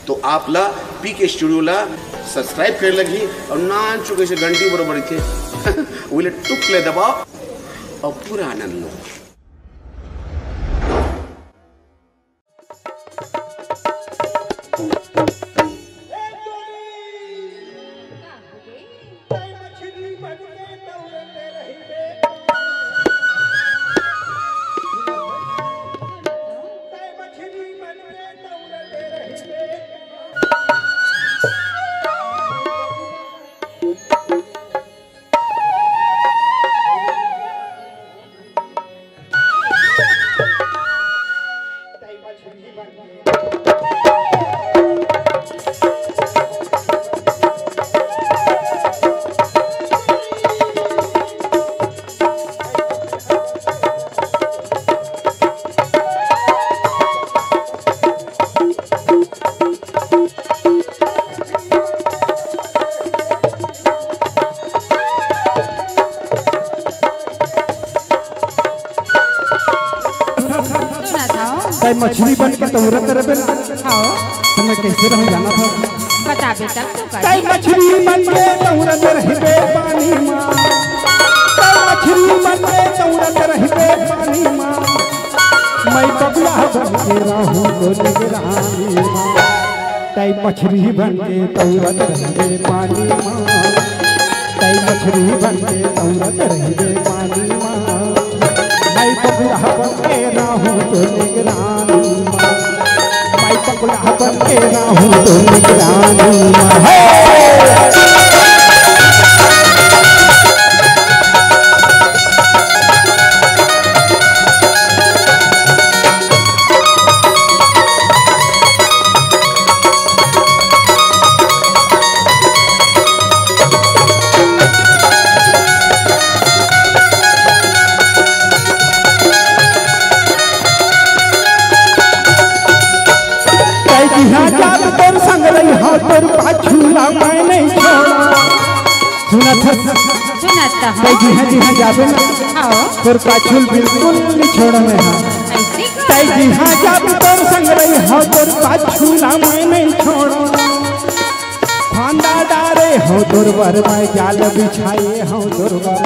तो आप ला पीके स्टूडियो ला सब्सक्राइब कर लगी और नान चुके से घंटी बरोबर थे वो टुक ले दबाओ और पूरा आनंद लो। मछली बन के तौरत रहे तुम्हें कैसे रह जाना था बता बेटा कई मछली बन के तौरत रहे पानी माँ कई मछली बन के तौरत रहे पानी माँ मैं बबुआ बन के रहूं तो निगरानी माँ कई मछली बन के तौरत रहे पानी माँ कई मछली बन के तौरत रहे पानी माँ मैं बबुआ बन के रहूं तो निगरानी माँ मैं बबुआ बन के रहूं तो निगरानी माँ जाबे तोर पाछुल बिल्कुल नहीं छोड़ में तई जी हां जाब तोर संग रही हो तोर पाछुल मैं नहीं छोड़ो फांदा डारे हो तोर वर में जाल बिछाए हो तोर वर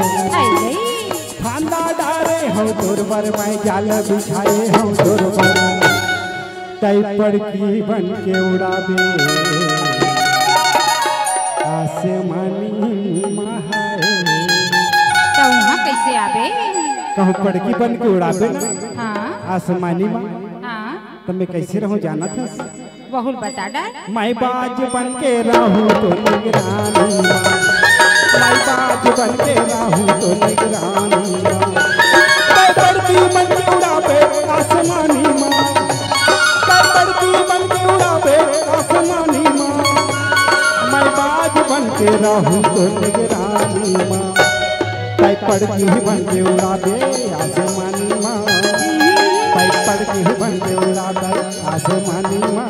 फांदा डारे हो तोर वर में जाल बिछाए हो तोर वर तई पड़की बन के उड़ाबे आसमानी कैसे आबे कहूँ पड़की बन के उड़ाबे ना हाँ आसमानी माँ हाँ तो मैं कैसे रहूँ जाना था बहुत बता डाल मैं बाज बन के रहूँ तो निगरानी माँ मैं बाज बन के रहूँ तो निगरानी माँ मैं पड़की बन के उड़ाबे आसमानी माँ मैं पड़की बन के उड़ाबे आसमानी माँ मैं बाज बन के रहूँ तो निगरानी माँ पड़की बन के उड़ाबे आसमानी माँ मैं पड़की बन के उड़ाबे आसमानी माँ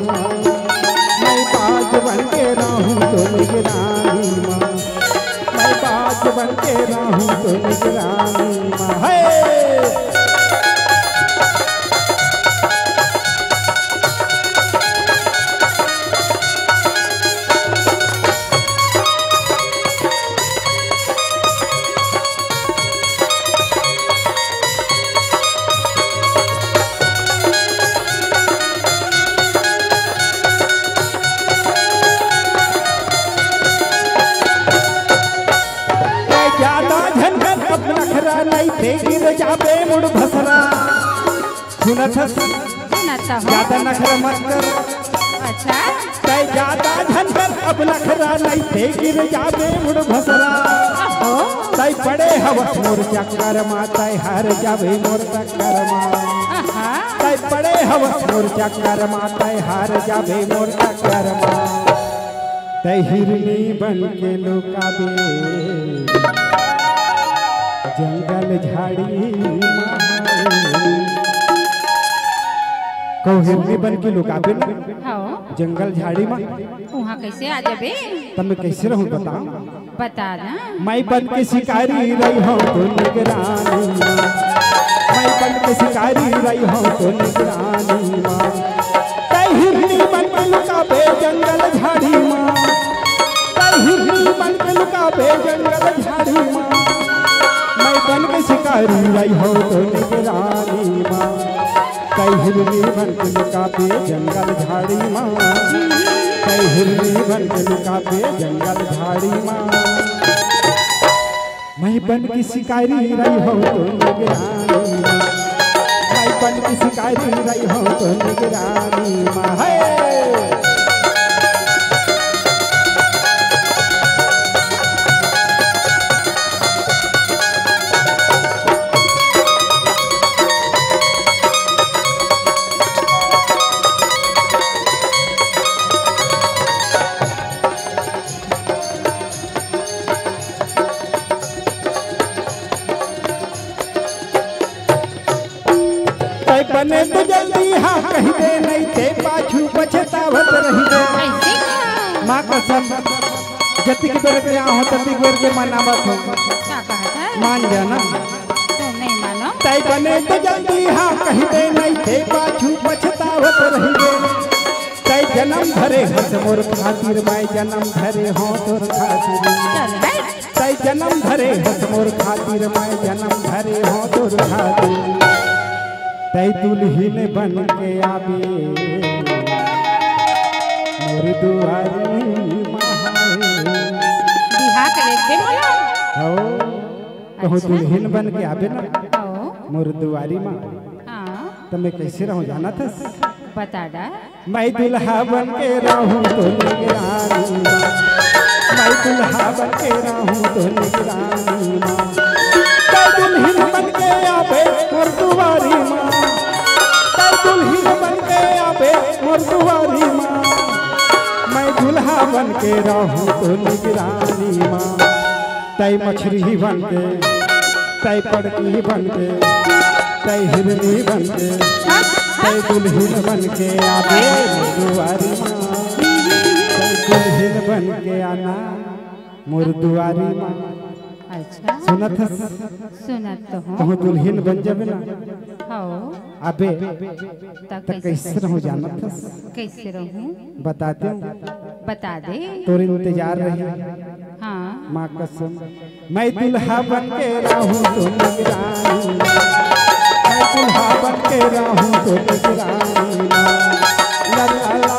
मैं बाज बन के रहूँ तो निगरानी माँ मैं बाज बन के रहूँ तो निगरानी माँ है जाबे मुड़ भसरा सुनत ज्यादा नखरा मत कर अच्छा तय ज्यादा झनकर अब नखरा नहीं थे गिर जाबे मुड़ भसरा तय पड़े हवस मोर चक्कर मा तय हार जाबे मोर चक्कर मा तय पड़े हवस मोर चक्कर मा तय हार जाबे मोर चक्कर मा तय हिरनी बन के लुकाबे जंगल झाड़ी कहू हिरनी बन के लुकाबे ना जंगल झाड़ी में वहाँ कैसे आ जाबे तब मैं कैसे रहूँ बता ना मैं बन के शिकारी रही हूँ तो निगरानी मैं बन के शिकारी रही हूँ तो निगरानी हिरनी बन के लुकाबे शिकारी रही हो तो निगरानी माँ, कई हिरनी बन के लुका पे जंगल झाड़ी माँ, कई हिरनी बन के लुका पे जंगल झाड़ी माँ। मैं बन की शिकारी रही हो तो निगरानी माँ, मैं बन की शिकारी रही हो तो निगरानी माँ है। बने तो जल्दी हाँ कही दे, नहीं थे पाछू पछतावत रही दे। कैसे का? माँ कसम जतिक बेर के यहाँ हो ततिक बेर के मनावत हो। क्या कहा था? मान जाना तो नहीं मानो। तय बने तो जल्दी हाँ कही दे, नहीं थे पाछू पछतावत रही दे। तय जन्म धरे हो मोर खातिर, मैं जन्म धरे हो तोर खातिर। चल है। तय जन्म धरे हो मोर खातिर, मैं जन्म धरे हो तोर खातिर। तै दुल्हिन बन के आबे मोर दुआरी बिहा के लेके बोला हो, कहूँ दुल्हिन बन के आबे ना आओ। मोर दुआरी माँ, हाँ तो मैं कैसे रहूँ जाना था? बता दा। मैं दुल्हा बन के रहूँ तो निगरानी माँ, मैं दुल्हा बन के रहूँ तो निगरानी माँ, तै दुल्हिन बन के आबे मोर दुआरी माँ, दुल्हिन बन के आबे मोर दुआरी माँ, मैं दुल्हा बन के रहूँ तो निगरानी माँ। तै मछली बन के, तै पड़की बन के, तै हिरनी बन के, तै दुल्हिन बन के आबे मोर दुआरी माँ, तै दुल्हिन बन के आना मोर दुआरी माँ। अच्छा सुनत सुनत तो हूँ। कहूँ दुल्हिन बन जाबे ना आओ अबे तब तो कैसे रहूँ जाना था? कैसे रहूँ? बताते हूँ, बता दे। तोर इंतजार रही हाँ माँ कसम। मैं दुल्हा बन के रहूँ तो निगरानी, मैं दुल्हा बन के रहूँ तो निगरानी। ला ला ला